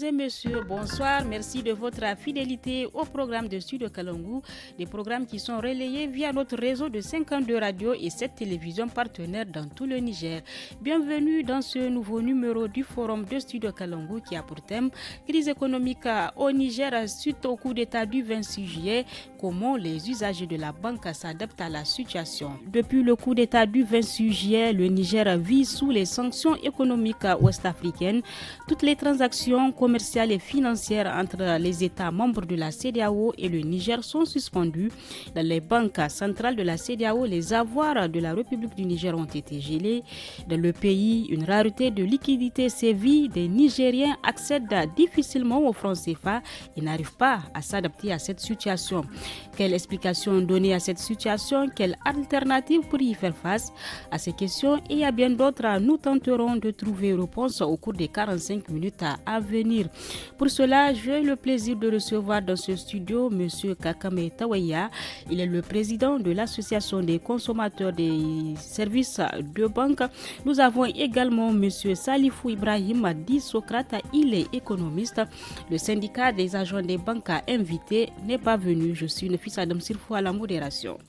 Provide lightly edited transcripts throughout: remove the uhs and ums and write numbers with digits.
Mesdames et messieurs, bonsoir. Merci de votre fidélité au programme de Studio Kalangu, des programmes qui sont relayés via notre réseau de 52 radios et 7 télévisions partenaires dans tout le Niger. Bienvenue dans ce nouveau numéro du forum de Studio Kalangu qui a pour thème crise économique au Niger suite au coup d'État du 26 juillet. Comment les usagers de la banque s'adaptent à la situation. Depuis le coup d'État du 26 juillet, le Niger vit sous les sanctions économiques ouest-africaines. Toutes les transactions commerciales et financières entre les États membres de la CEDEAO et le Niger sont suspendues. Dans les banques centrales de la CEDEAO, les avoirs de la République du Niger ont été gelés. Dans le pays, une rareté de liquidités sévit. Des Nigériens accèdent difficilement au franc CFA et n'arrivent pas à s'adapter à cette situation. Quelle explication donner à cette situation? Quelle alternative pour y faire face? À ces questions et à bien d'autres, nous tenterons de trouver réponse au cours des 45 minutes à venir. Pour cela, j'ai le plaisir de recevoir dans ce studio M. Kakame Tawaya. Il est le président de l'Association des consommateurs des services de banque. Nous avons également M. Salifou Ibrahim, dit Socrate. Il est économiste. Le syndicat des agents des banques invité n'est pas venu. Je suis Nefis Adam Sirfou à la modération.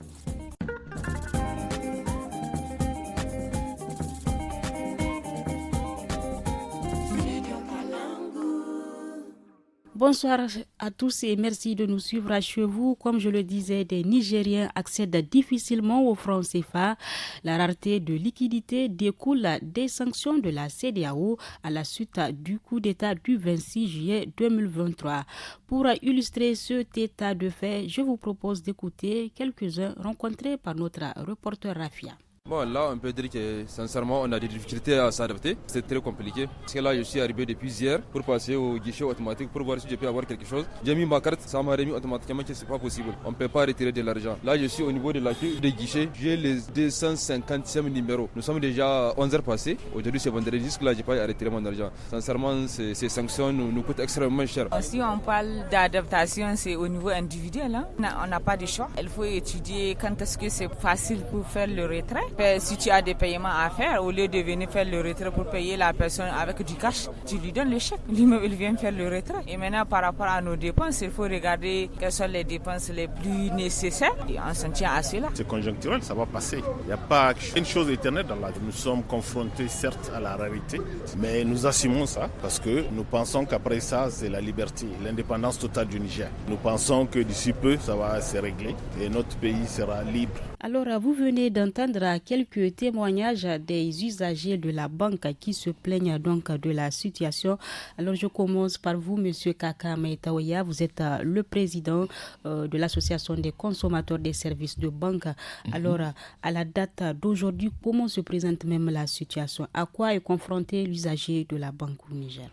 Bonsoir à tous et merci de nous suivre chez vous. Comme je le disais, des Nigériens accèdent difficilement au franc CFA. La rareté de liquidité découle des sanctions de la CEDEAO à la suite du coup d'État du 26 juillet 2023. Pour illustrer cet état de fait, je vous propose d'écouter quelques-uns rencontrés par notre reporter Rafia. Bon, là, on peut dire que sincèrement, on a des difficultés à s'adapter. C'est très compliqué. Parce que là, je suis arrivé depuis hier pour passer au guichet automatique pour voir si je peux avoir quelque chose. J'ai mis ma carte, ça m'a remis automatiquement que c'est pas possible. On ne peut pas retirer de l'argent. Là, je suis au niveau de la queue des guichets. J'ai les 250e numéro. Nous sommes déjà 11 heures passées. Aujourd'hui, c'est vendredi. Jusque-là, je n'ai pas retirer mon argent. Sincèrement, ces sanctions nous coûtent extrêmement cher. Si on parle d'adaptation, c'est au niveau individuel. Hein. On n'a pas de choix. Il faut étudier quand est-ce que c'est facile pour faire le retrait. Si tu as des paiements à faire, au lieu de venir faire le retrait pour payer la personne avec du cash, tu lui donnes le chèque. Lui-même, il vient faire le retrait. Et maintenant, par rapport à nos dépenses, il faut regarder quelles sont les dépenses les plus nécessaires et on s'en tient à cela. C'est conjoncturel, ça va passer. Il n'y a pas une chose éternelle dans la vie. Nous sommes confrontés certes à la réalité, mais nous assumons ça parce que nous pensons qu'après ça, c'est la liberté, l'indépendance totale du Niger. Nous pensons que d'ici peu, ça va se régler et notre pays sera libre. Alors, vous venez d'entendre quelques témoignages des usagers de la banque qui se plaignent donc de la situation. Alors, je commence par vous, M. Kakame Tawaya. Vous êtes le président de l'Association des consommateurs des services de banque. Alors, à la date d'aujourd'hui, comment se présente même la situation? À quoi est confronté l'usager de la banque au Niger?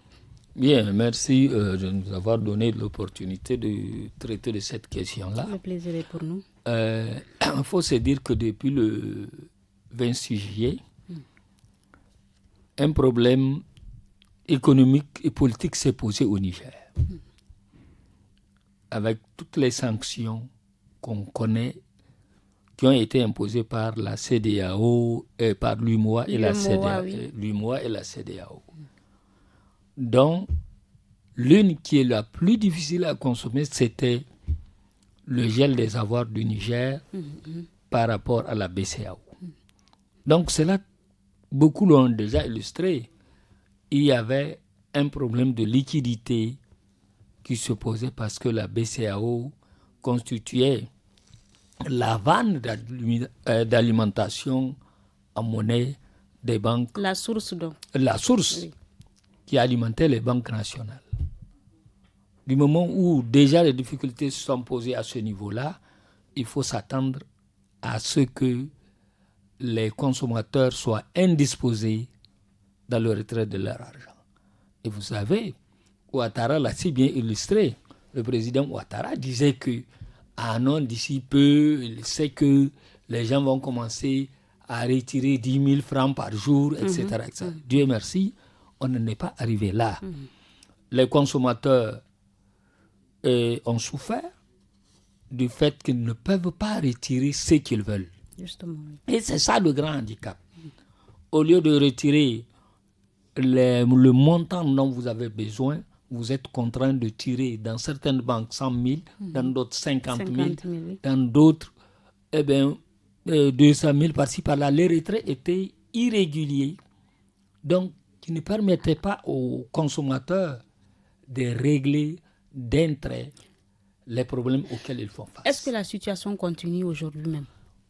Bien, merci de nous avoir donné l'opportunité de traiter de cette question-là. Le plaisir est pour nous. Il faut se dire que depuis le 26 juillet, un problème économique et politique s'est posé au Niger. Avec toutes les sanctions qu'on connaît, qui ont été imposées par la CEDEAO, par l'UMOA et la CEDEAO. Oui. L'UMOA et la CEDEAO. Donc, l'une qui est la plus difficile à consommer, c'était le gel des avoirs du Niger par rapport à la BCEAO. Donc, cela, beaucoup l'ont déjà illustré. Il y avait un problème de liquidité qui se posait parce que la BCEAO constituait la vanne d'alimentation en monnaie des banques. La source donc. La source qui alimentait les banques nationales. Du moment où déjà les difficultés se sont posées à ce niveau-là, il faut s'attendre à ce que les consommateurs soient indisposés dans le retrait de leur argent. Et vous savez, Ouattara l'a si bien illustré. Le président Ouattara disait que non, d'ici peu, il sait que les gens vont commencer à retirer 10 000 francs par jour, etc. etc. Dieu merci, on n'en est pas arrivé là. Les consommateurs ont souffert du fait qu'ils ne peuvent pas retirer ce qu'ils veulent. Justement. Et c'est ça le grand handicap. Au lieu de retirer le montant dont vous avez besoin, vous êtes contraint de tirer dans certaines banques 100 000, dans d'autres 50 000, dans d'autres 200 000 par-ci par-là. Les retraits étaient irréguliers, donc qui ne permettaient pas aux consommateurs de régler d'un trait les problèmes auxquels ils font face. Est-ce que la situation continue aujourd'hui même?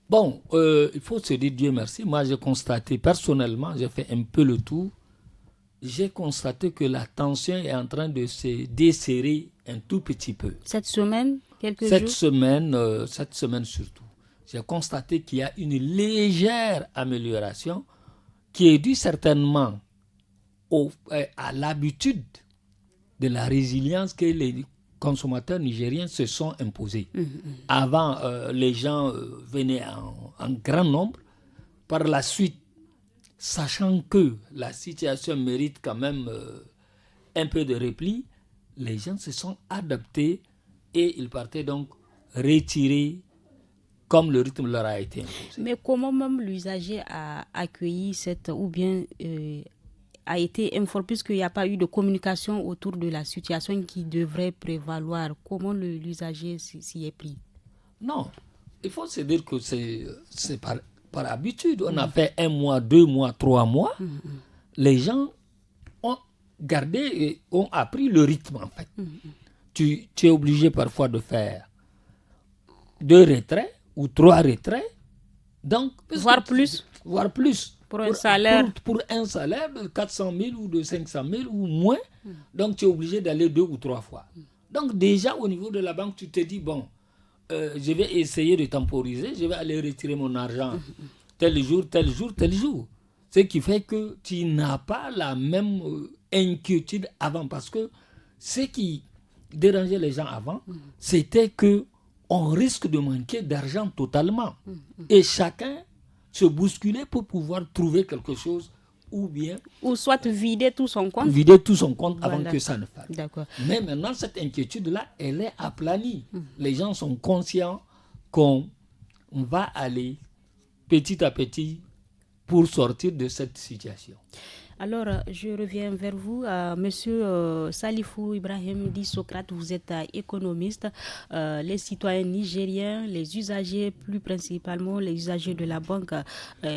Bon, il faut se dire Dieu merci. Moi, j'ai constaté personnellement, j'ai fait un peu le tour. J'ai constaté que la tension est en train de se desserrer un tout petit peu. Cette semaine, Cette semaine surtout. J'ai constaté qu'il y a une légère amélioration qui est due certainement à l'habitude de la résilience que les consommateurs nigériens se sont imposés. Avant, les gens venaient en grand nombre. Par la suite, sachant que la situation mérite quand même un peu de repli, les gens se sont adaptés et ils partaient donc retirés comme le rythme leur a été imposé. Mais comment même l'usager a accueilli ou bien a été informé, puisqu'il n'y a pas eu de communication autour de la situation qui devrait prévaloir? Comment l'usager s'y est pris? Non, il faut se dire que c'est par habitude. On a fait 1 mois, 2 mois, 3 mois. Les gens ont gardé et ont appris le rythme en fait. Tu es obligé parfois de faire 2 retraits ou 3 retraits. Donc, voire plus. Pour un salaire. Pour un salaire de 400 000 ou de 500 000 ou moins. Donc, tu es obligé d'aller 2 ou 3 fois. Donc, déjà, au niveau de la banque, tu te dis, bon, je vais essayer de temporiser, je vais aller retirer mon argent tel jour. Ce qui fait que tu n'as pas la même inquiétude avant. Parce que ce qui dérangeait les gens avant, c'était qu'on risque de manquer d'argent totalement. Et chacun se bousculer pour pouvoir trouver quelque chose ou soit vider tout son compte avant que ça ne fasse. D'accord. Mais maintenant, cette inquiétude-là, elle est aplanie. Les gens sont conscients qu'on va aller petit à petit pour sortir de cette situation. Alors, je reviens vers vous. Monsieur Salifou Ibrahim dit Socrate, vous êtes économiste. Les citoyens nigériens, les usagers, plus principalement les usagers de la banque,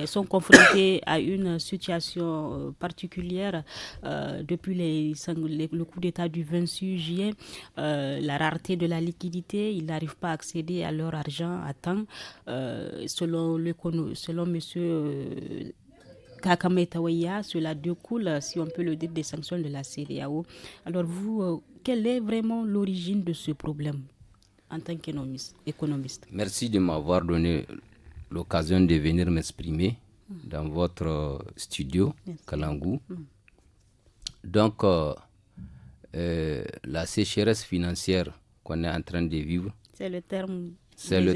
sont confrontés à une situation particulière depuis le coup d'État du 26 juillet. La rareté de la liquidité, ils n'arrivent pas à accéder à leur argent à temps. Selon monsieur Kakame Tawaya, cela découle, si on peut le dire, des sanctions de la CEDEAO. Alors vous, quelle est vraiment l'origine de ce problème en tant qu'économiste? Merci de m'avoir donné l'occasion de venir m'exprimer dans votre studio, Kalangou. Donc, la sécheresse financière qu'on est en train de vivre, c'est le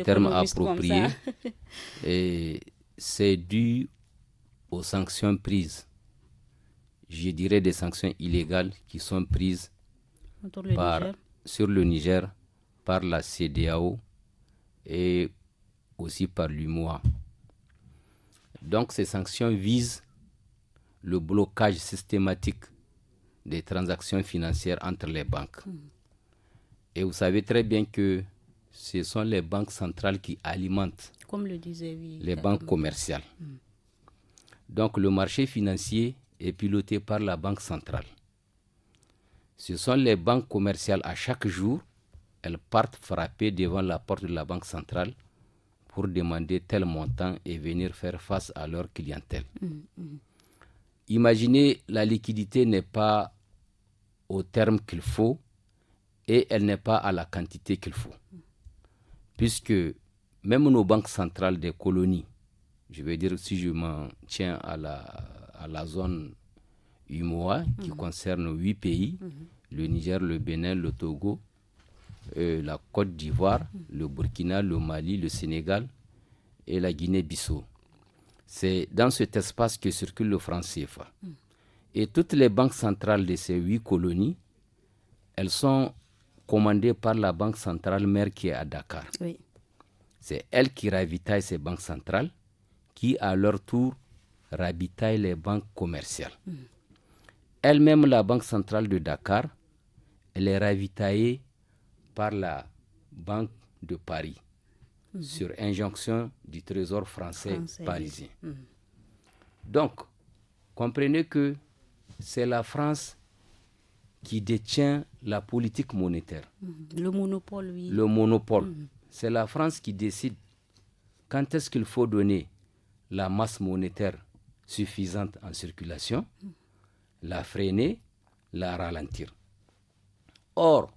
terme approprié, et c'est dû aux sanctions prises, je dirais des sanctions illégales qui sont prises sur le Niger par la CEDEAO et aussi par l'UMOA. Donc ces sanctions visent le blocage systématique des transactions financières entre les banques. Et vous savez très bien que ce sont les banques centrales qui alimentent les banques commerciales. Donc le marché financier est piloté par la banque centrale. Ce sont les banques commerciales, à chaque jour, elles partent frapper devant la porte de la banque centrale pour demander tel montant et venir faire face à leur clientèle. Imaginez, la liquidité n'est pas au terme qu'il faut et elle n'est pas à la quantité qu'il faut. Puisque même nos banques centrales des colonies, je veux dire, si je m'en tiens à la zone UMOA, qui concerne 8 pays, le Niger, le Bénin, le Togo, la Côte d'Ivoire, le Burkina, le Mali, le Sénégal et la Guinée-Bissau. C'est dans cet espace que circule le franc CFA. Et toutes les banques centrales de ces 8 colonies, elles sont commandées par la banque centrale mère qui est à Dakar. Oui. C'est elle qui ravitaille ces banques centrales, qui à leur tour ravitaille les banques commerciales. Elle-même, la Banque centrale de Dakar, elle est ravitaillée par la Banque de Paris sur injonction du Trésor français parisien. Donc, comprenez que c'est la France qui détient la politique monétaire. Le monopole, oui. Le monopole. C'est la France qui décide quand est-ce qu'il faut donner la masse monétaire suffisante en circulation, la freiner, la ralentir. Or,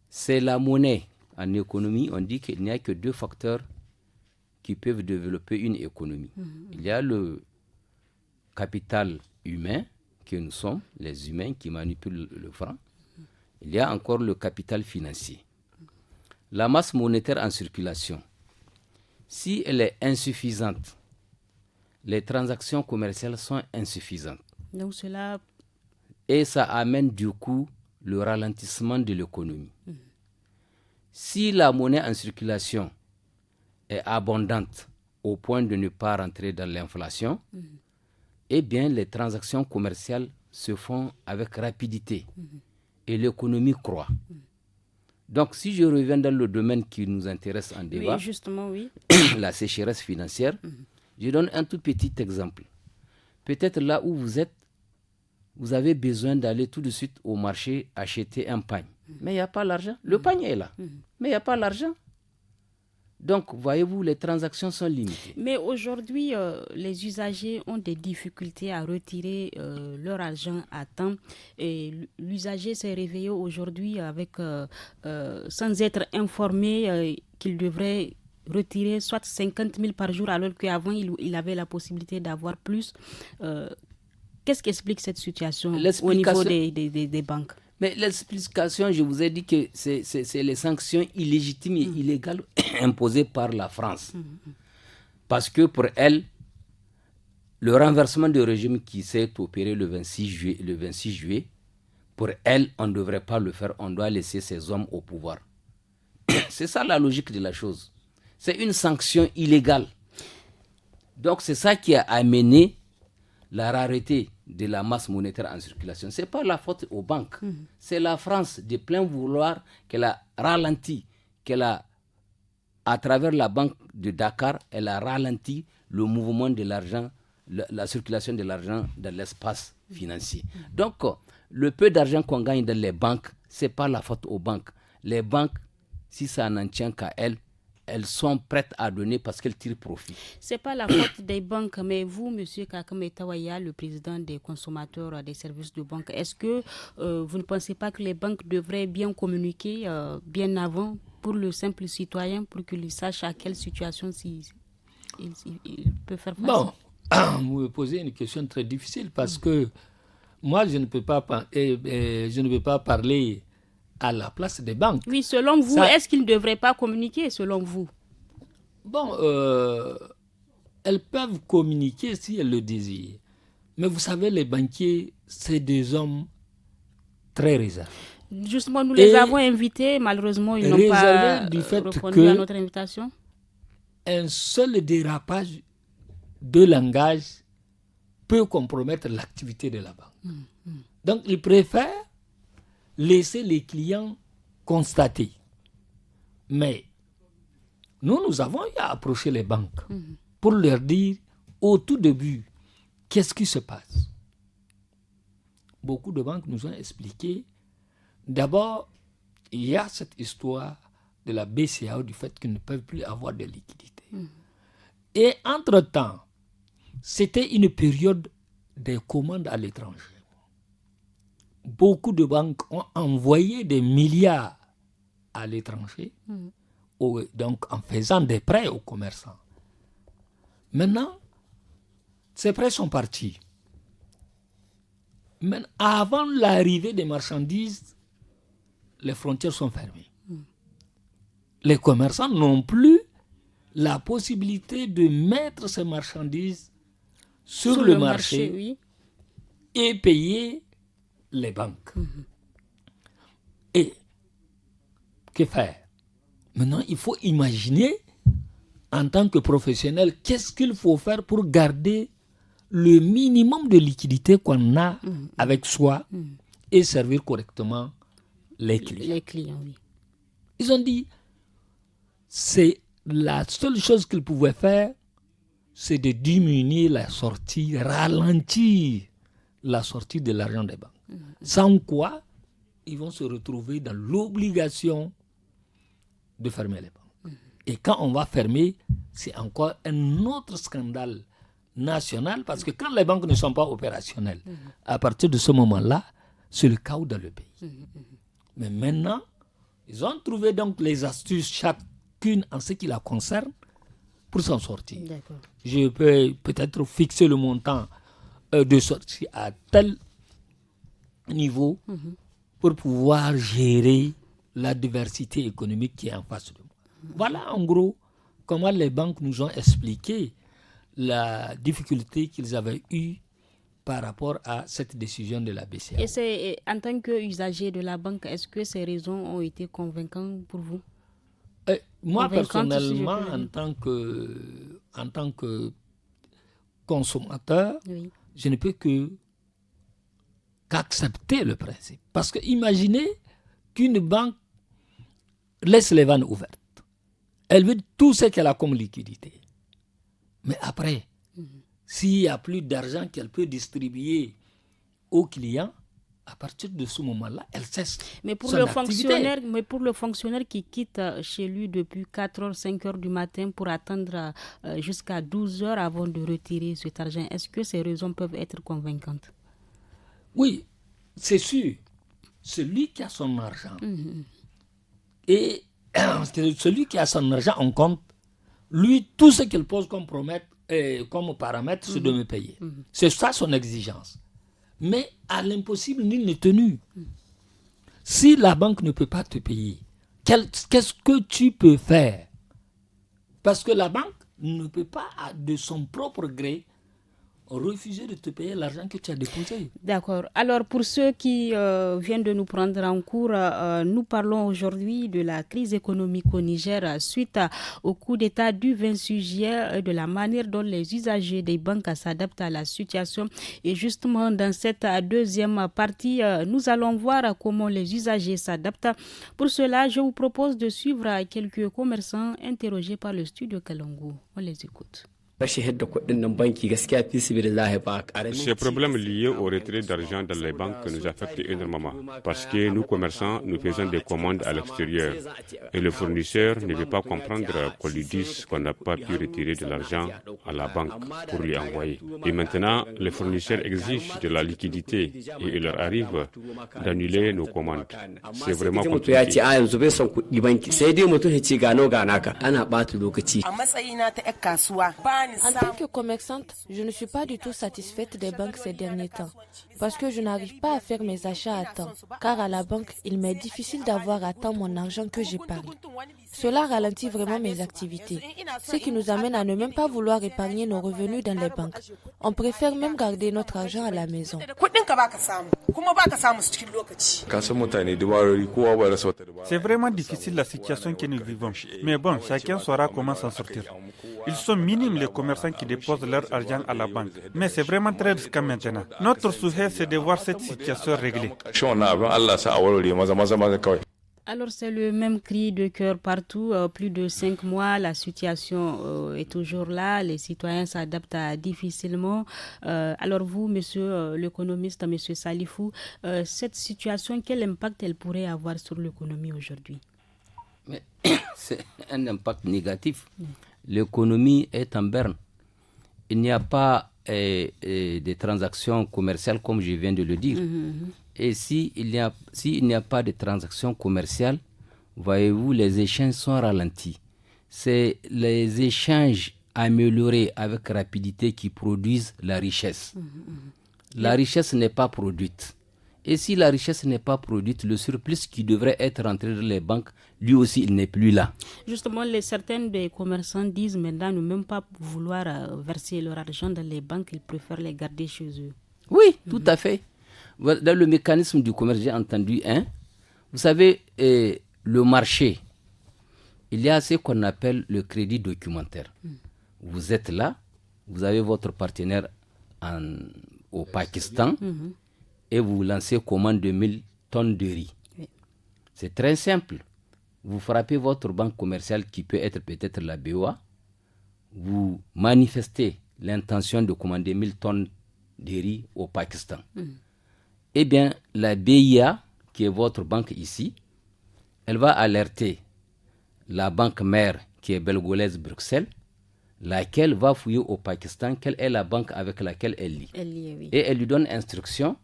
c'est la monnaie. En économie, on dit qu'il n'y a que 2 facteurs qui peuvent développer une économie. Il y a le capital humain, que nous sommes, les humains qui manipulent le franc. Il y a encore le capital financier. La masse monétaire en circulation, si elle est insuffisante, les transactions commerciales sont insuffisantes. Donc cela... Et ça amène du coup le ralentissement de l'économie. Si la monnaie en circulation est abondante au point de ne pas rentrer dans l'inflation, eh bien les transactions commerciales se font avec rapidité et l'économie croît. Donc si je reviens dans le domaine qui nous intéresse en débat, oui, justement, oui. la sécheresse financière, je donne un tout petit exemple. Peut-être là où vous êtes, vous avez besoin d'aller tout de suite au marché acheter un pagne. Mais il n'y a pas l'argent. Le pagne est là, mais il n'y a pas l'argent. Donc, voyez-vous, les transactions sont limitées. Mais aujourd'hui, les usagers ont des difficultés à retirer leur argent à temps. Et l'usager s'est réveillé aujourd'hui avec, sans être informé qu'il devrait retirer soit 50 000 par jour, alors qu'avant, il avait la possibilité d'avoir plus. Qu'est-ce qui explique cette situation au niveau des banques? Mais l'explication, je vous ai dit que c'est les sanctions illégitimes et illégales imposées par la France. Parce que pour elle, le renversement du régime qui s'est opéré le 26 juillet, pour elle, on ne devrait pas le faire, on doit laisser ces hommes au pouvoir. C'est ça la logique de la chose. C'est une sanction illégale. Donc c'est ça qui a amené la rareté de la masse monétaire en circulation. Ce n'est pas la faute aux banques. C'est la France, de plein vouloir, qu'elle a ralenti, à travers la banque de Dakar, elle a ralenti le mouvement de l'argent, la circulation de l'argent dans l'espace financier. Donc, le peu d'argent qu'on gagne dans les banques, ce n'est pas la faute aux banques. Les banques, si ça n'en tient qu'à elles, elles sont prêtes à donner parce qu'elles tirent profit. Ce n'est pas la faute des banques, mais vous, M. Kakame Tawaya, le président des consommateurs des services de banque, est-ce que vous ne pensez pas que les banques devraient bien communiquer bien avant pour le simple citoyen, pour qu'il sache à quelle situation il peut faire face? Bon, vous me posez une question très difficile parce que moi, je ne peux pas parler à la place des banques. Oui, selon vous, est-ce qu'ils ne devraient pas communiquer, selon vous? Bon, elles peuvent communiquer si elles le désirent. Mais vous savez, les banquiers, c'est des hommes très réservés. Justement, nous les avons invités. Malheureusement, ils n'ont pas répondu à notre invitation. Un seul dérapage de langage peut compromettre l'activité de la banque. Donc, ils préfèrent laisser les clients constater. Mais nous avons eu à approcher les banques pour leur dire au tout début qu'est-ce qui se passe. Beaucoup de banques nous ont expliqué. D'abord, il y a cette histoire de la BCAO, du fait qu'ils ne peuvent plus avoir de liquidité. Et entre-temps, c'était une période des commandes à l'étranger. Beaucoup de banques ont envoyé des milliards à l'étranger, donc en faisant des prêts aux commerçants. Maintenant, ces prêts sont partis. Mais avant l'arrivée des marchandises, les frontières sont fermées. Les commerçants n'ont plus la possibilité de mettre ces marchandises sur le marché oui. et payer les banques. Et que faire? Maintenant, il faut imaginer, en tant que professionnel, qu'est-ce qu'il faut faire pour garder le minimum de liquidité qu'on a avec soi et servir correctement les clients. Les clients, oui. Ils ont dit, c'est la seule chose qu'ils pouvaient faire, c'est de diminuer la sortie, ralentir la sortie de l'argent des banques. Sans quoi, ils vont se retrouver dans l'obligation de fermer les banques. Et quand on va fermer, c'est encore un autre scandale national, parce que quand les banques ne sont pas opérationnelles, à partir de ce moment-là, c'est le chaos dans le pays. Mais maintenant, ils ont trouvé donc les astuces, chacune en ce qui la concerne, pour s'en sortir. D'accord. Je peux peut-être fixer le montant de sortie à tel niveau pour pouvoir gérer la diversité économique qui est en face de moi. Voilà en gros comment les banques nous ont expliqué la difficulté qu'ils avaient eue par rapport à cette décision de la BCEAO. Et c'est, en tant qu'usager de la banque, est-ce que ces raisons ont été convaincantes pour vous? Moi, personnellement, si en tant que consommateur, oui. je ne peux qu'accepter le principe. Parce que imaginez qu'une banque laisse les vannes ouvertes. Elle veut tout ce qu'elle a comme liquidité. Mais après, s'il n'y a plus d'argent qu'elle peut distribuer aux clients, à partir de ce moment-là, elle cesse son activité. Mais pour le fonctionnaire qui quitte chez lui depuis 4h, 5h du matin pour attendre jusqu'à 12h avant de retirer cet argent, est-ce que ces raisons peuvent être convaincantes? Oui, c'est sûr. Celui qui a son argent et celui qui a son argent en compte, lui, tout ce qu'il pose comme paramètre, c'est de me payer. C'est ça son exigence. Mais à l'impossible, nul n'est tenu. Si la banque ne peut pas te payer, qu'est-ce que tu peux faire? Parce que la banque ne peut pas, de son propre gré, refuser de te payer l'argent que tu as déposé. D'accord. Alors, pour ceux qui viennent de nous prendre en cours, nous parlons aujourd'hui de la crise économique au Niger suite au coup d'État du 26 juillet, de la manière dont les usagers des banques s'adaptent à la situation. Et justement, dans cette deuxième partie, nous allons voir comment les usagers s'adaptent. Pour cela, je vous propose de suivre quelques commerçants interrogés par le studio Kalangu. On les écoute. Ces problèmes liés au retrait d'argent dans les banques nous affectent énormément parce que nous, commerçants, nous faisons des commandes à l'extérieur et le fournisseur ne veut pas comprendre qu'on lui dise qu'on n'a pas pu retirer de l'argent à la banque pour lui envoyer. Et maintenant, les fournisseurs exigent de la liquidité et il leur arrive d'annuler nos commandes. C'est vraiment compliqué. En tant que commerçante, je ne suis pas du tout satisfaite des banques ces derniers temps parce que je n'arrive pas à faire mes achats à temps, car à la banque, il m'est difficile d'avoir à temps mon argent que j'épargne. Cela ralentit vraiment mes activités, ce qui nous amène à ne même pas vouloir épargner nos revenus dans les banques. On préfère même garder notre argent à la maison. C'est vraiment difficile la situation que nous vivons, mais bon, chacun saura comment s'en sortir. Ils sont minimes les commerçants qui déposent leur argent à la banque, mais c'est vraiment très risqué maintenant. Notre souhait, c'est de voir cette situation réglée. Alors c'est le même cri de cœur partout, plus de 5 mois, la situation est toujours là, les citoyens s'adaptent difficilement. Alors vous, monsieur l'économiste, monsieur Salifou, cette situation, quel impact elle pourrait avoir sur l'économie aujourd'hui? Mais c'est un impact négatif. L'économie est en berne. Il n'y a pas de transactions commerciales comme je viens de le dire. Et s'il n'y a pas de transactions commerciales, voyez-vous, les échanges sont ralentis. C'est les échanges améliorés avec rapidité qui produisent la richesse. La richesse n'est pas produite. Et si la richesse n'est pas produite, le surplus qui devrait être rentré dans les banques, lui aussi, il n'est plus là. Justement, certains des commerçants disent maintenant ne même pas vouloir verser leur argent dans les banques, ils préfèrent les garder chez eux. Oui, tout à fait. Dans le mécanisme du commerce, j'ai entendu, vous savez, le marché, il y a ce qu'on appelle le crédit documentaire. Vous êtes là, vous avez votre partenaire au Pakistan, et vous lancez commande de 1000 tonnes de riz. C'est très simple. Vous frappez votre banque commerciale qui peut être peut-être la BOA. Vous manifestez l'intention de commander 1000 tonnes de riz au Pakistan. Eh bien, la BIA, qui est votre banque ici, elle va alerter la banque mère qui est belgolaise Bruxelles, laquelle va fouiller au Pakistan quelle est la banque avec laquelle elle lit. Oui. Et elle lui donne instruction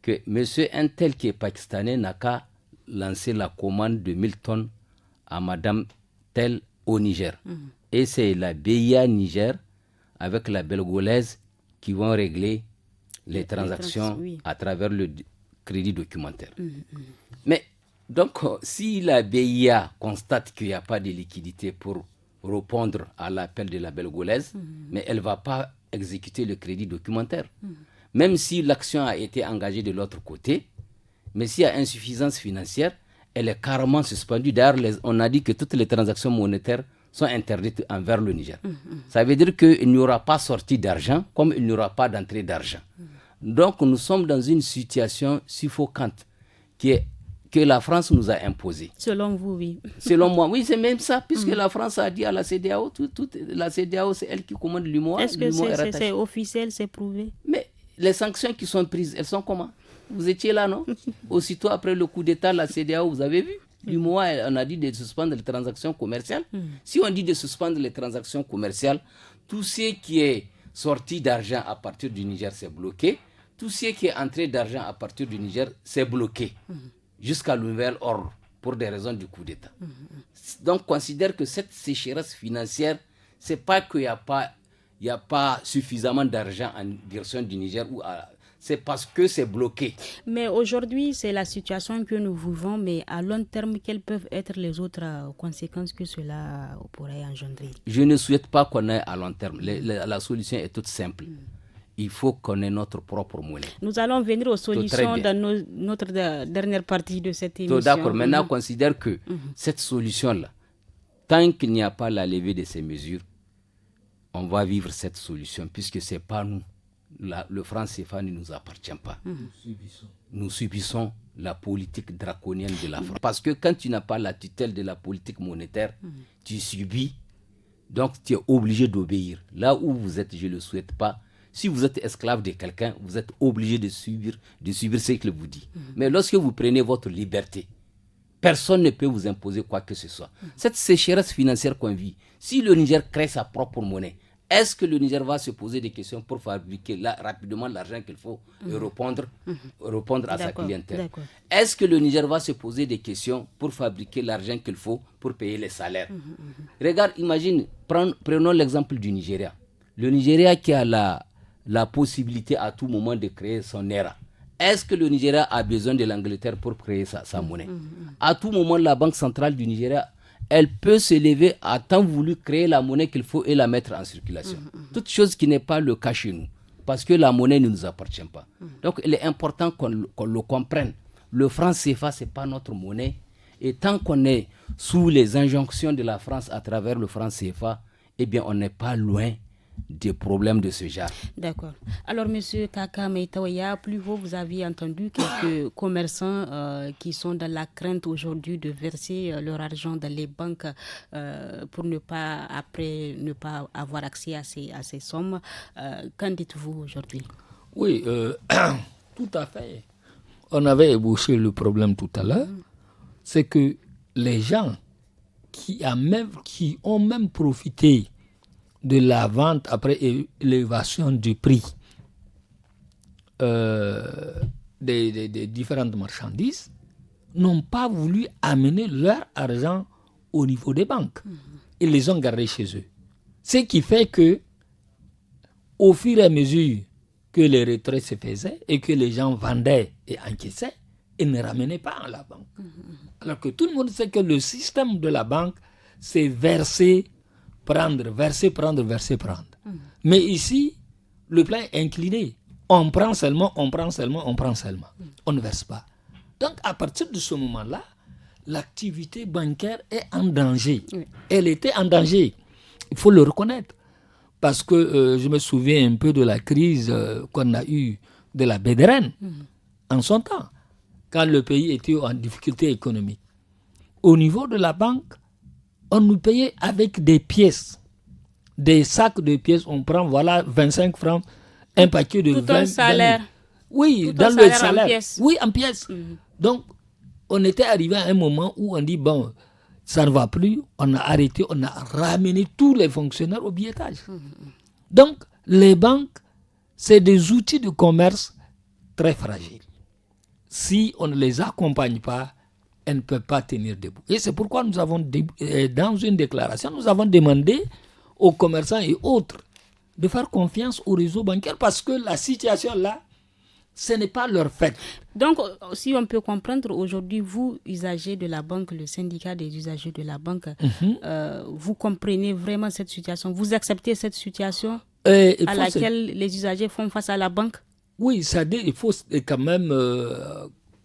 que monsieur un tel qui est pakistanais n'a qu'à lancer la commande de 1000 tonnes à madame telle au Niger. Et c'est la BIA Niger avec la belgolaise qui vont régler les transactions à travers le crédit documentaire. Mais donc, si la BIA constate qu'il n'y a pas de liquidité pour répondre à l'appel de la belgolaise, mais elle ne va pas exécuter le crédit documentaire. Même si l'action a été engagée de l'autre côté, mais s'il y a insuffisance financière, elle est carrément suspendue. D'ailleurs, on a dit que toutes les transactions monétaires sont interdites envers le Niger. Ça veut dire qu'il n'y aura pas sortie d'argent comme il n'y aura pas d'entrée d'argent. Donc, nous sommes dans une situation suffocante que la France nous a imposée. Selon vous, oui. Selon moi, oui, c'est même ça, puisque la France a dit à la CEDEAO, la CEDEAO, c'est elle qui commande l'UMOA. Est-ce que c'est officiel, c'est prouvé? Mais les sanctions qui sont prises, elles sont comment? Vous étiez là, non? Aussitôt après le coup d'État, la CEDEAO, vous avez vu? L'UMOA, on a dit de suspendre les transactions commerciales. Si on dit de suspendre les transactions commerciales, tout ce qui est sorti d'argent à partir du Niger, c'est bloqué. Tout ce qui est entré d'argent à partir du Niger, c'est bloqué. Jusqu'à nouvel ordre, pour des raisons du coup d'État. Donc, considère que cette sécheresse financière, ce n'est pas qu'il n'y a pas suffisamment d'argent en direction du Niger, c'est parce que c'est bloqué. Mais aujourd'hui, c'est la situation que nous vivons, mais à long terme, quelles peuvent être les autres conséquences que cela pourrait engendrer? Je ne souhaite pas qu'on ait à long terme. La solution est toute simple. Il faut qu'on ait notre propre monnaie. Nous allons venir aux solutions dans notre dernière partie de cette émission. D'accord. Maintenant, on considère que cette solution-là, tant qu'il n'y a pas la levée de ces mesures, on va vivre cette solution, puisque ce n'est pas nous. Le franc CFA ne nous appartient pas. Nous subissons la politique draconienne de la France. Parce que quand tu n'as pas la tutelle de la politique monétaire, tu subis, donc tu es obligé d'obéir. Là où vous êtes, je ne le souhaite pas. Si vous êtes esclave de quelqu'un, vous êtes obligé de subir ce qu'il vous dit. Mais lorsque vous prenez votre liberté, personne ne peut vous imposer quoi que ce soit. Cette sécheresse financière qu'on vit, si le Niger crée sa propre monnaie, est-ce que le Niger va se poser des questions pour fabriquer rapidement l'argent qu'il faut et répondre à sa clientèle? Est-ce que le Niger va se poser des questions pour fabriquer l'argent qu'il faut pour payer les salaires? Regarde, imagine, prenons l'exemple du Nigeria. Le Nigeria qui a la possibilité à tout moment de créer son ERA. Est-ce que le Nigeria a besoin de l'Angleterre pour créer sa monnaie? À tout moment, la Banque centrale du Nigeria, elle peut se lever à temps voulu créer la monnaie qu'il faut et la mettre en circulation. Toute chose qui n'est pas le cas chez nous, parce que la monnaie ne nous appartient pas. Donc, il est important qu'on le comprenne. Le franc CFA, ce n'est pas notre monnaie. Et tant qu'on est sous les injonctions de la France à travers le franc CFA, eh bien, on n'est pas loin des problèmes de ce genre. D'accord. Alors, M. Kaka Meitawaya, plus haut, vous avez entendu quelques commerçants qui sont dans la crainte aujourd'hui de verser leur argent dans les banques pour ne pas avoir accès à ces sommes. Qu'en dites-vous aujourd'hui? Oui, tout à fait. On avait ébauché le problème tout à l'heure. C'est que les gens qui ont même profité de la vente après élévation du prix des différentes marchandises n'ont pas voulu amener leur argent au niveau des banques. Ils les ont gardés chez eux. Ce qui fait que, au fur et à mesure que les retraits se faisaient et que les gens vendaient et encaissaient, ils ne ramenaient pas à la banque. Alors que tout le monde sait que le système de la banque, c'est verser, prendre, verser, prendre, verser, prendre. Mais ici, le plan est incliné. On prend seulement, on prend seulement, on prend seulement. On ne verse pas. Donc, à partir de ce moment-là, l'activité bancaire est en danger. Elle était en danger. Il faut le reconnaître. Parce que je me souviens un peu de la crise qu'on a eue de la BDRN en son temps. quand le pays était en difficulté économique. Au niveau de la banque, on nous payait avec des pièces, des sacs de pièces. On prend, 25 francs, un paquet de 20. Tout un salaire. Oui, tout dans un le salaire. En pièces. Oui, en pièces. Donc, on était arrivé à un moment où on dit, bon, ça ne va plus. On a arrêté, on a ramené tous les fonctionnaires au billetage. Donc, les banques, c'est des outils de commerce très fragiles. Si on ne les accompagne pas, elles ne peuvent pas tenir debout. Et c'est pourquoi nous avons, dans une déclaration, nous avons demandé aux commerçants et autres de faire confiance au réseau bancaire parce que la situation là, ce n'est pas leur fait. Donc, si on peut comprendre, aujourd'hui, vous, usagers de la banque, le syndicat des usagers de la banque, vous comprenez vraiment cette situation, vous acceptez cette situation à laquelle les usagers font face à la banque? Oui, c'est-à-dire il faut quand même,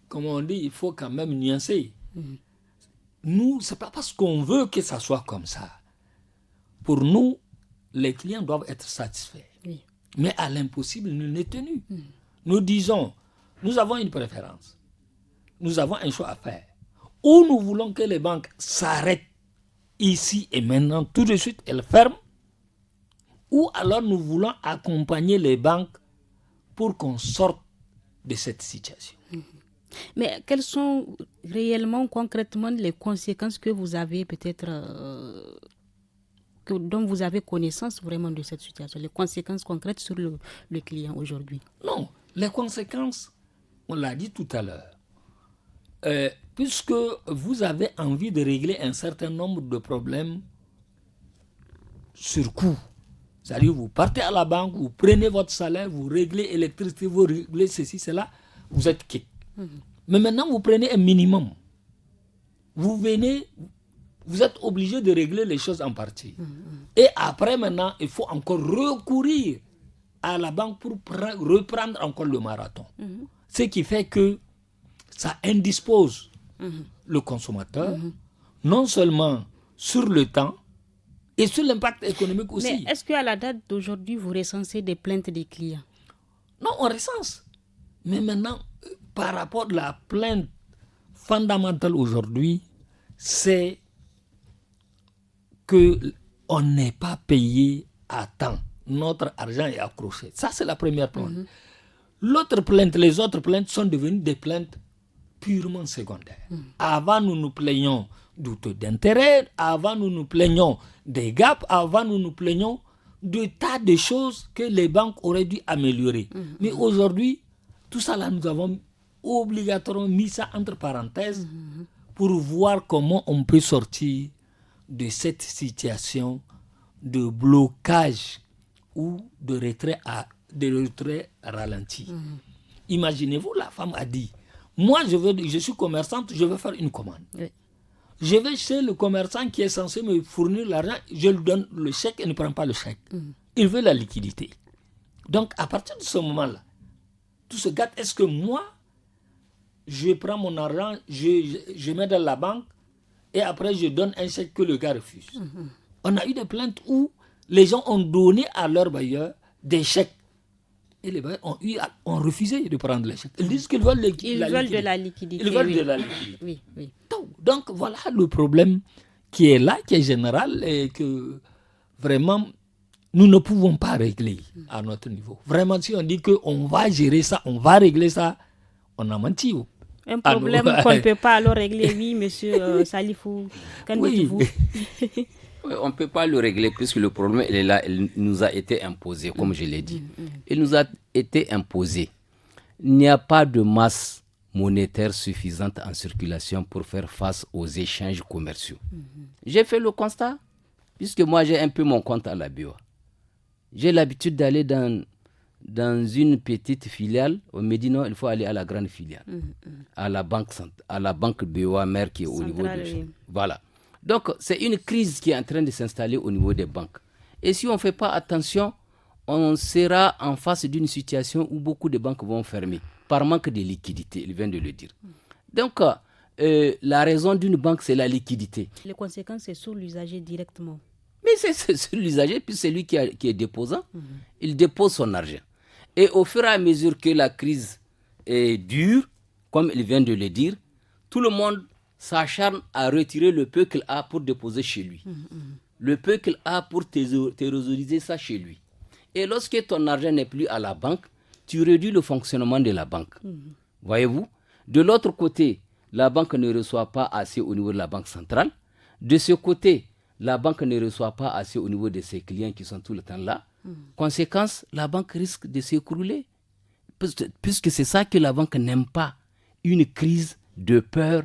comment on dit, il faut quand même nuancer. Nous, ce n'est pas parce qu'on veut que ça soit comme ça. Pour nous, les clients doivent être satisfaits. Oui. Mais à l'impossible, nul n'est tenu. Nous disons, nous avons une préférence. Nous avons un choix à faire. Ou nous voulons que les banques s'arrêtent ici et maintenant, tout de suite, elles ferment. Ou alors nous voulons accompagner les banques pour qu'on sorte de cette situation. Mais quelles sont réellement, concrètement, les conséquences que vous avez peut-être, dont vous avez connaissance vraiment de cette situation, les conséquences concrètes sur le client aujourd'hui? Non, les conséquences, on l'a dit tout à l'heure, puisque vous avez envie de régler un certain nombre de problèmes sur coût. C'est-à-dire, vous partez à la banque, vous prenez votre salaire, vous réglez l'électricité, vous réglez ceci, cela, vous êtes quitte. Mais maintenant, vous prenez un minimum. Vous venez, vous êtes obligé de régler les choses en partie. Et après, maintenant, il faut encore recourir à la banque pour reprendre encore le marathon. Ce qui fait que ça indispose le consommateur, non seulement sur le temps, et sur l'impact économique aussi. Mais est-ce qu'à la date d'aujourd'hui, vous recensez des plaintes des clients? Non, on recense. Mais maintenant, par rapport à la plainte fondamentale aujourd'hui, c'est qu'on n'est pas payé à temps. Notre argent est accroché. Ça, c'est la première plainte. L'autre plainte, les autres plaintes sont devenues des plaintes purement secondaires. Avant, nous nous plaignons du taux d'intérêt, avant, nous nous plaignons des gaps, avant, nous nous plaignons de tas de choses que les banques auraient dû améliorer. Mais aujourd'hui, tout ça, là, nous avons obligatoirement mis ça entre parenthèses pour voir comment on peut sortir de cette situation de blocage ou de retrait ralenti. Imaginez-vous, la femme a dit, moi je suis commerçante, je veux faire une commande. Oui. Je vais chez le commerçant qui est censé me fournir l'argent, je lui donne le chèque et ne prend pas le chèque. Il veut la liquidité. Donc à partir de ce moment-là, tout se gâte. Est-ce que moi, je prends mon argent, je mets dans la banque et après je donne un chèque que le gars refuse. On a eu des plaintes où les gens ont donné à leur bailleur des chèques. Et les bailleurs ont refusé de prendre les chèques. Ils disent qu'ils veulent de la liquidité. Ils veulent de la liquidité. Oui. Donc voilà le problème qui est là, qui est général et que vraiment nous ne pouvons pas régler à notre niveau. Vraiment, si on dit qu'on va gérer ça, on va régler ça, on a menti. Un problème qu'on ne peut pas alors régler, oui, monsieur Salifou. Qu'en dites-vous? On ne peut pas le régler puisque le problème il est là, il nous a été imposé, comme je l'ai dit. Il nous a été imposé. Il n'y a pas de masse monétaire suffisante en circulation pour faire face aux échanges commerciaux. J'ai fait le constat, puisque moi j'ai un peu mon compte à la BOA. J'ai l'habitude d'aller dans une petite filiale. On me dit non, il faut aller à la grande filiale, à la banque BOA mère qui est au niveau de... Voilà. Donc, c'est une crise qui est en train de s'installer au niveau des banques. Et si on ne fait pas attention, on sera en face d'une situation où beaucoup de banques vont fermer par manque de liquidité, il vient de le dire. Donc, la raison d'une banque, c'est la liquidité. Les conséquences, c'est sur l'usager directement. Mais c'est sur l'usager, puis c'est lui qui est déposant. Il dépose son argent. Et au fur et à mesure que la crise est dure, comme il vient de le dire, tout le monde s'acharne à retirer le peu qu'il a pour déposer chez lui. Le peu qu'il a pour thésauriser ça chez lui. Et lorsque ton argent n'est plus à la banque, tu réduis le fonctionnement de la banque. Voyez-vous? De l'autre côté, la banque ne reçoit pas assez au niveau de la banque centrale. De ce côté, la banque ne reçoit pas assez au niveau de ses clients qui sont tout le temps là. Conséquence, la banque risque de s'écrouler. Puisque c'est ça que la banque n'aime pas. Une crise de peur,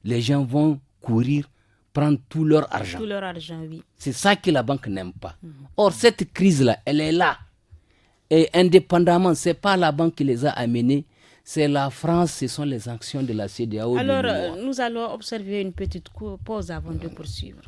les gens vont courir, prendre tout leur argent. Tout leur argent, oui. C'est ça que la banque n'aime pas. Or, cette crise-là, elle est là. Et indépendamment, ce n'est pas la banque qui les a amenés, c'est la France, ce sont les actions de la CEDEAO. Alors, nous allons observer une petite pause avant de poursuivre.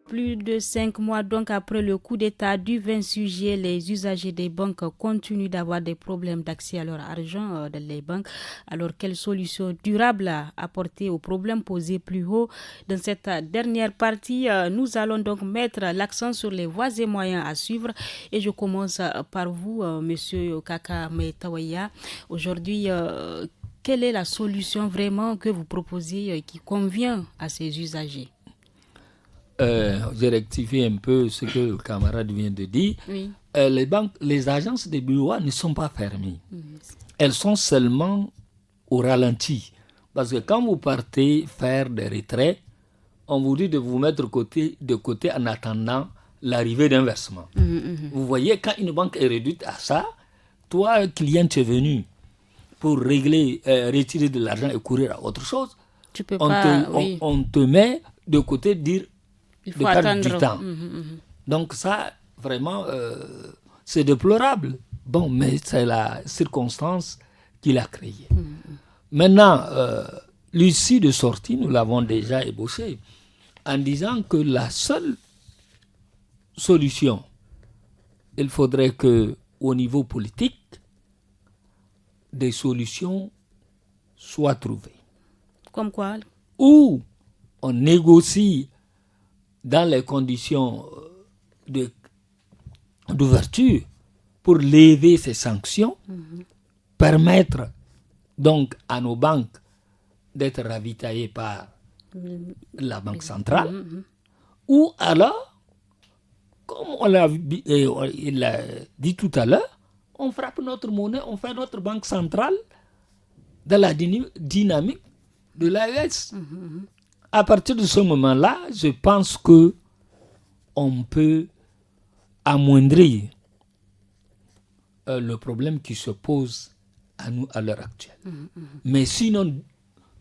Plus de 5 mois donc après le coup d'État du 26 juillet, les usagers des banques continuent d'avoir des problèmes d'accès à leur argent dans les banques. Alors, quelle solution durable apporter aux problèmes posés plus haut? Dans cette dernière partie, nous allons donc mettre l'accent sur les voies et moyens à suivre. Et je commence par vous, Monsieur Kaka Metawaya. Aujourd'hui, quelle est la solution vraiment que vous proposez qui convient à ces usagers? J'ai rectifié un peu ce que le camarade vient de dire. Oui. Les banques, les agences de bureau ne sont pas fermées. Elles sont seulement au ralenti. Parce que quand vous partez faire des retraits, on vous dit de vous mettre de côté en attendant l'arrivée d'un versement. Vous voyez, quand une banque est réduite à ça, toi, client, tu es venu pour régler, retirer de l'argent et courir à autre chose. Tu peux on te met de côté, dire il faut attendre du temps. Donc ça, vraiment, c'est déplorable. Bon, mais c'est la circonstance qui l'a créé. Maintenant, l'issue de sortie, nous l'avons déjà ébauchée en disant que la seule solution, il faudrait qu'au niveau politique, des solutions soient trouvées. Comme quoi? Ou on négocie dans les conditions d'ouverture pour lever ces sanctions, permettre donc à nos banques d'être ravitaillées par la Banque centrale, ou alors, comme il l'a dit tout à l'heure, on frappe notre monnaie, on fait notre Banque centrale dans la dynamique de l'AES. À partir de ce moment-là, je pense qu'on peut amoindrir le problème qui se pose à nous à l'heure actuelle. Mais sinon,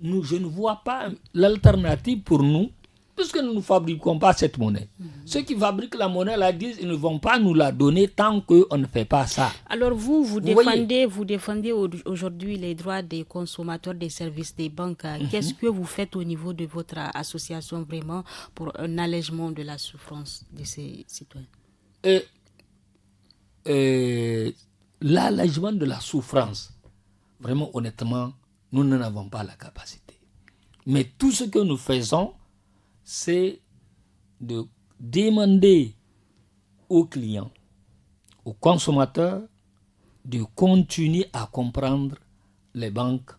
je ne vois pas l'alternative pour nous, puisque nous ne fabriquons pas cette monnaie. Ceux qui fabriquent la monnaie la disent, ils ne vont pas nous la donner tant qu'on ne fait pas ça. Alors vous défendez aujourd'hui les droits des consommateurs des services des banques. Qu'est-ce que vous faites au niveau de votre association vraiment pour un allègement de la souffrance de ces citoyens? L'allègement de la souffrance, vraiment honnêtement, nous n'en avons pas la capacité. Mais tout ce que nous faisons, c'est de demander aux clients, aux consommateurs, de continuer à comprendre les banques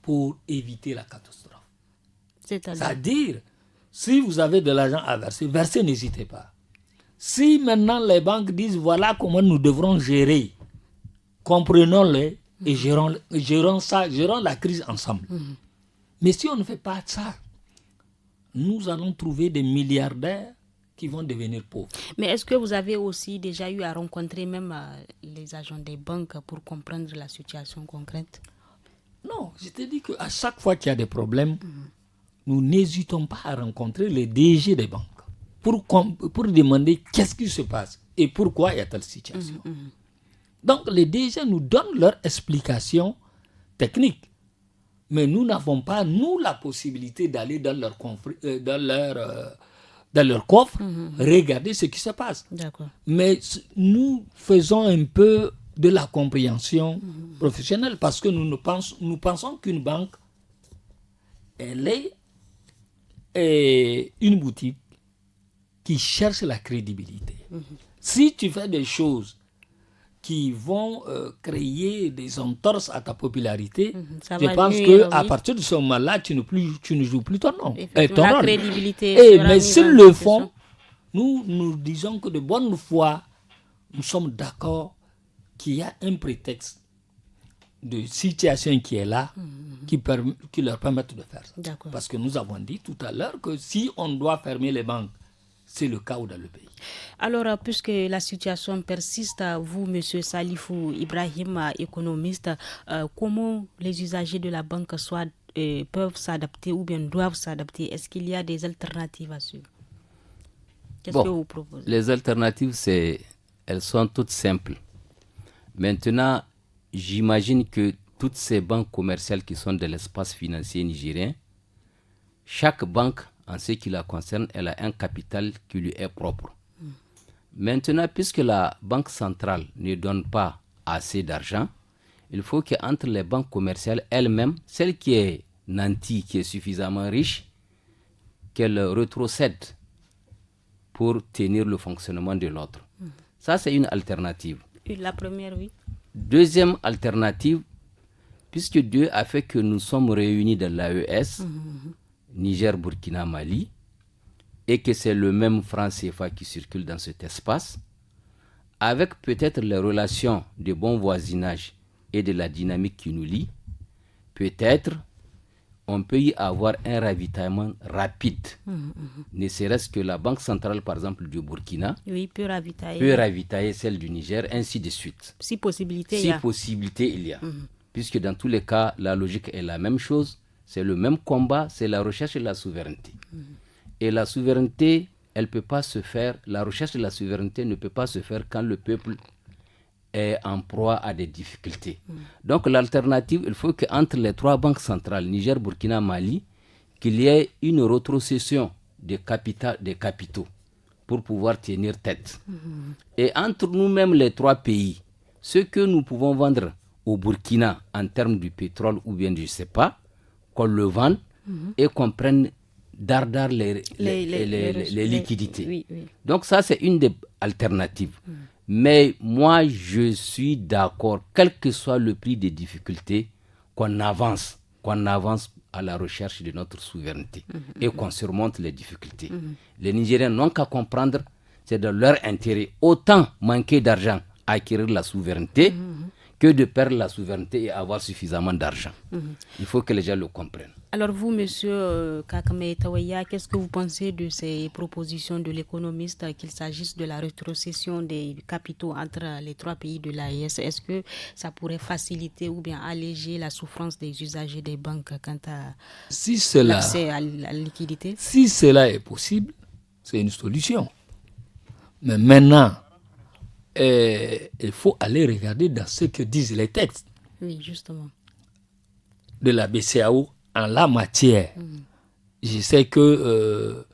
pour éviter la catastrophe. C'est-à-dire, si vous avez de l'argent à verser, n'hésitez pas. Si maintenant les banques disent voilà comment nous devrons gérer, comprenons-les et gérons la crise ensemble. Mais si on ne fait pas ça, nous allons trouver des milliardaires qui vont devenir pauvres. Mais est-ce que vous avez aussi déjà eu à rencontrer même les agents des banques pour comprendre la situation concrète? Non, je te dis qu'à chaque fois qu'il y a des problèmes, nous n'hésitons pas à rencontrer les DG des banques pour demander qu'est-ce qui se passe et pourquoi il y a telle situation. Donc les DG nous donnent leur explication technique. Mais nous n'avons pas, nous, la possibilité d'aller dans leur coffre, regarder ce qui se passe. D'accord. Mais nous faisons un peu de la compréhension professionnelle parce que nous pensons qu'une banque, elle est une boutique qui cherchent la crédibilité. Si tu fais des choses qui vont créer des entorses à ta popularité, je pense qu'à partir de ce moment-là, tu ne joues plus ton nom. Ton la rôle. crédibilité Mais s'ils le font, nous disons que de bonne foi, nous sommes d'accord qu'il y a un prétexte de situation qui est là, qui leur permettent de faire ça. D'accord. Parce que nous avons dit tout à l'heure que si on doit fermer les banques, c'est le chaos dans le pays. Alors, puisque la situation persiste, vous, M. Salifou Ibrahim, économiste, comment les usagers de la banque peuvent s'adapter ou bien doivent s'adapter? Est-ce qu'il y a des alternatives à suivre? Qu'est-ce que vous proposez? Les alternatives, elles sont toutes simples. Maintenant, j'imagine que toutes ces banques commerciales qui sont de l'espace financier nigérien, chaque banque, en ce qui la concerne, elle a un capital qui lui est propre. Maintenant, puisque la banque centrale ne donne pas assez d'argent, il faut qu'entre les banques commerciales elles-mêmes, celle qui est nantie, qui est suffisamment riche, qu'elle rétrocède pour tenir le fonctionnement de l'autre. Ça, c'est une alternative. La première, oui. Deuxième alternative, puisque Dieu a fait que nous sommes réunis dans l'AES, Niger, Burkina, Mali, et que c'est le même franc CFA qui circule dans cet espace, avec peut-être les relations de bon voisinage et de la dynamique qui nous lie, peut-être on peut y avoir un ravitaillement rapide. Ne serait-ce que la Banque centrale, par exemple, du Burkina, peut ravitailler celle du Niger, ainsi de suite. Si possibilité il y a. Puisque dans tous les cas, la logique est la même chose. C'est le même combat, c'est la recherche de la souveraineté. Et la souveraineté, elle peut pas se faire, la recherche de la souveraineté ne peut pas se faire quand le peuple est en proie à des difficultés. Donc l'alternative, il faut qu'entre les trois banques centrales, Niger, Burkina, Mali, qu'il y ait une rétrocession des capitaux pour pouvoir tenir tête. Et entre nous-mêmes, les trois pays, ce que nous pouvons vendre au Burkina en termes du pétrole ou bien du CEPA, qu'on le vende et qu'on prenne dardard les liquidités. Oui. Donc ça, c'est une des alternatives. Mais moi, je suis d'accord, quel que soit le prix des difficultés, qu'on avance à la recherche de notre souveraineté et qu'on surmonte les difficultés. Les Nigériens n'ont qu'à comprendre, c'est de leur intérêt, autant manquer d'argent à acquérir la souveraineté, que de perdre la souveraineté et avoir suffisamment d'argent. Il faut que les gens le comprennent. Alors vous, monsieur Kakame Tawaya, qu'est-ce que vous pensez de ces propositions de l'économiste, qu'il s'agisse de la rétrocession des capitaux entre les trois pays de l'AES? Est-ce que ça pourrait faciliter ou bien alléger la souffrance des usagers des banques quant à l'accès à la liquidité? Si cela est possible, c'est une solution. Mais maintenant, il faut aller regarder dans ce que disent les textes. Oui, justement. De la BCEAO en la matière. Je sais que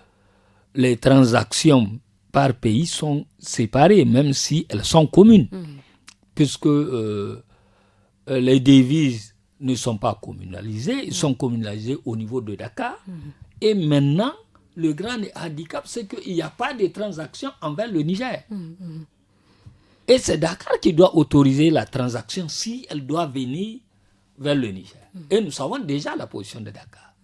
les transactions par pays sont séparées, même si elles sont communes, puisque les devises ne sont pas communalisées, ils sont communalisées au niveau de Dakar. Et maintenant, le grand handicap, c'est qu'il n'y a pas de transactions envers le Niger. Et c'est Dakar qui doit autoriser la transaction si elle doit venir vers le Niger. Et nous savons déjà la position de Dakar.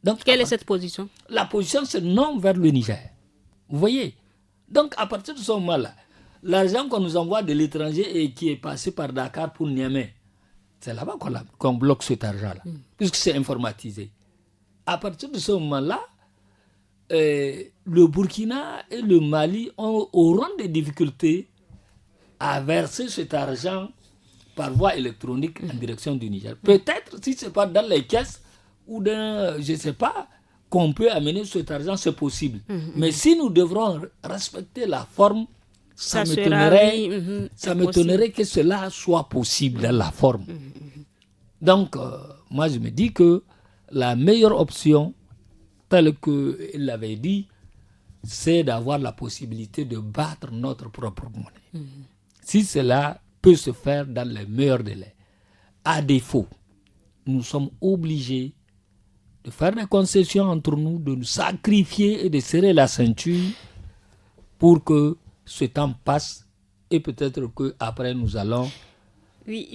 Donc, quelle est cette position? La position, c'est non vers le Niger. Vous voyez? Donc, à partir de ce moment-là, l'argent qu'on nous envoie de l'étranger et qui est passé par Dakar pour Niamey, c'est là-bas qu'on bloque cet argent-là, puisque c'est informatisé. À partir de ce moment-là, le Burkina et le Mali auront des difficultés à verser cet argent par voie électronique en direction du Niger. Peut-être, si ce n'est pas dans les caisses ou dans, je ne sais pas, qu'on peut amener cet argent, c'est possible. Mais si nous devrons respecter la forme, ça m'étonnerait que cela soit possible dans la forme. Donc, moi, je me dis que la meilleure option, telle qu'il l'avait dit, c'est d'avoir la possibilité de battre notre propre monnaie. Si cela peut se faire dans les meilleurs délais. À défaut, nous sommes obligés de faire des concessions entre nous, de nous sacrifier et de serrer la ceinture pour que ce temps passe et peut-être qu'après nous allons... Oui,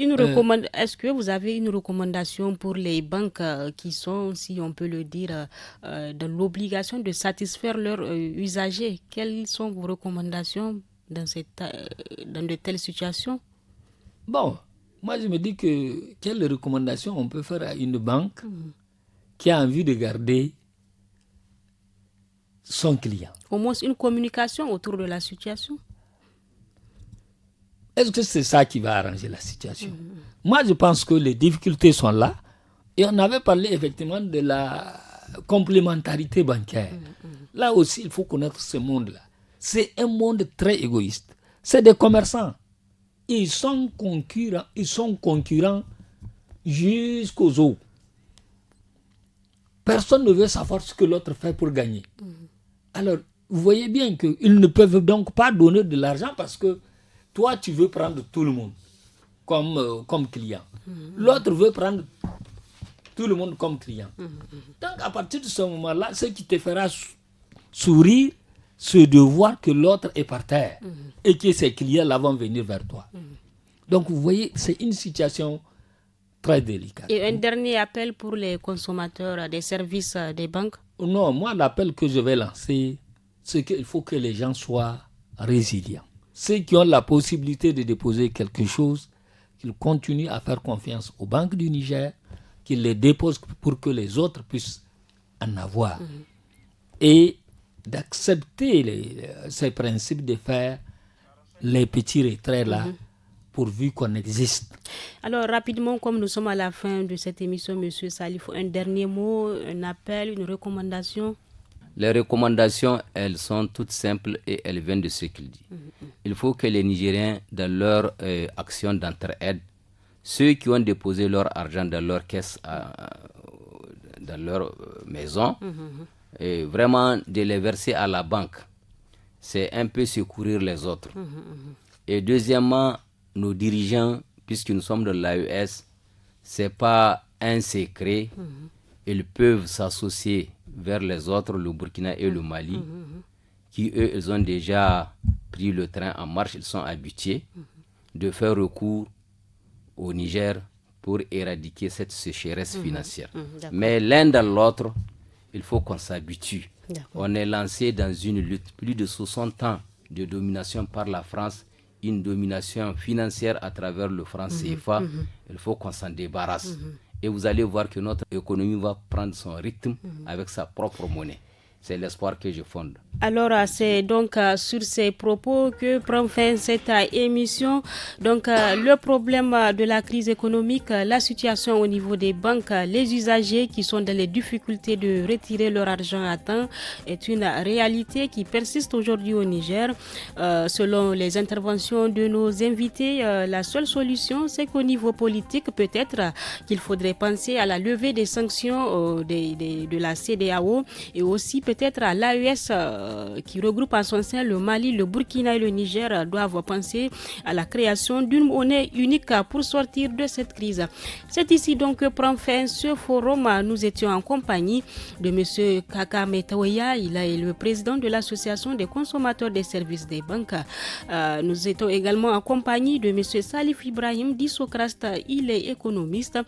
est-ce que vous avez une recommandation pour les banques qui sont, si on peut le dire, dans l'obligation de satisfaire leurs usagers? Quelles sont vos recommandations dans de telles situations? Bon, moi je me dis que quelles recommandations on peut faire à une banque qui a envie de garder son client? Au moins une communication autour de la situation. Est-ce que c'est ça qui va arranger la situation? Moi, je pense que les difficultés sont là. Et on avait parlé effectivement de la complémentarité bancaire. Là aussi, il faut connaître ce monde-là. C'est un monde très égoïste. C'est des commerçants. Ils sont concurrents jusqu'aux os. Personne ne veut savoir ce que l'autre fait pour gagner. Alors, vous voyez bien qu'ils ne peuvent donc pas donner de l'argent parce que toi, tu veux prendre tout le monde comme client. L'autre veut prendre tout le monde comme client. Donc, à partir de ce moment-là, ce qui te fera sourire, c'est de voir que l'autre est par terre et que ces clients-là vont venir vers toi. Donc, vous voyez, c'est une situation très délicate. Et un dernier appel pour les consommateurs des services des banques? Non, moi, l'appel que je vais lancer, c'est qu'il faut que les gens soient résilients. Ceux qui ont la possibilité de déposer quelque chose, qu'ils continuent à faire confiance aux banques du Niger, qu'ils les déposent pour que les autres puissent en avoir. Et d'accepter ces principes de faire les petits retraits là, pourvu qu'on existe. Alors rapidement, comme nous sommes à la fin de cette émission, M. Salif, un dernier mot, un appel, une recommandation? Les recommandations, elles sont toutes simples et elles viennent de ce qu'il dit. Il faut que les Nigériens, dans leur action d'entraide, ceux qui ont déposé leur argent dans leur caisse, dans leur maison, et vraiment de les verser à la banque, c'est un peu secourir les autres. Et deuxièmement, nos dirigeants, puisque nous sommes de l'AES, ce n'est pas un secret, ils peuvent s'associer vers les autres, le Burkina et le Mali, qui eux, ils ont déjà pris le train en marche, ils sont habitués de faire recours au Niger pour éradiquer cette sécheresse financière. Mais l'un dans l'autre, il faut qu'on s'habitue. On est lancé dans une lutte, plus de 60 ans de domination par la France, une domination financière à travers le franc CFA. Il faut qu'on s'en débarrasse. Et vous allez voir que notre économie va prendre son rythme avec sa propre monnaie. C'est l'espoir que je fonde. Alors, c'est donc sur ces propos que prend fin cette émission. Donc, le problème de la crise économique, la situation au niveau des banques, les usagers qui sont dans les difficultés de retirer leur argent à temps est une réalité qui persiste aujourd'hui au Niger. Selon les interventions de nos invités, la seule solution, c'est qu'au niveau politique, peut-être qu'il faudrait penser à la levée des sanctions de la CEDEAO et aussi peut-être à l'AES qui regroupe en son sein le Mali, le Burkina et le Niger doivent penser à la création d'une monnaie unique pour sortir de cette crise. C'est ici donc que prend fin ce forum. Nous étions en compagnie de M. Kaka Metaouya, il est le président de l'association des consommateurs des services des banques. Nous étions également en compagnie de M. Salif Ibrahim d'Issocrast, il est économiste.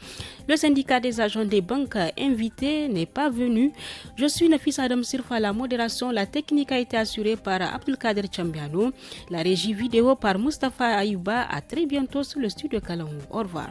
Le syndicat des agents des banques invité n'est pas venu. Je suis Nafis Adam Sirfa à la modération. La technique a été assurée par Abdelkader Chambiano. La régie vidéo par Mustafa Ayouba. À très bientôt sur le studio Kalangou. Au revoir.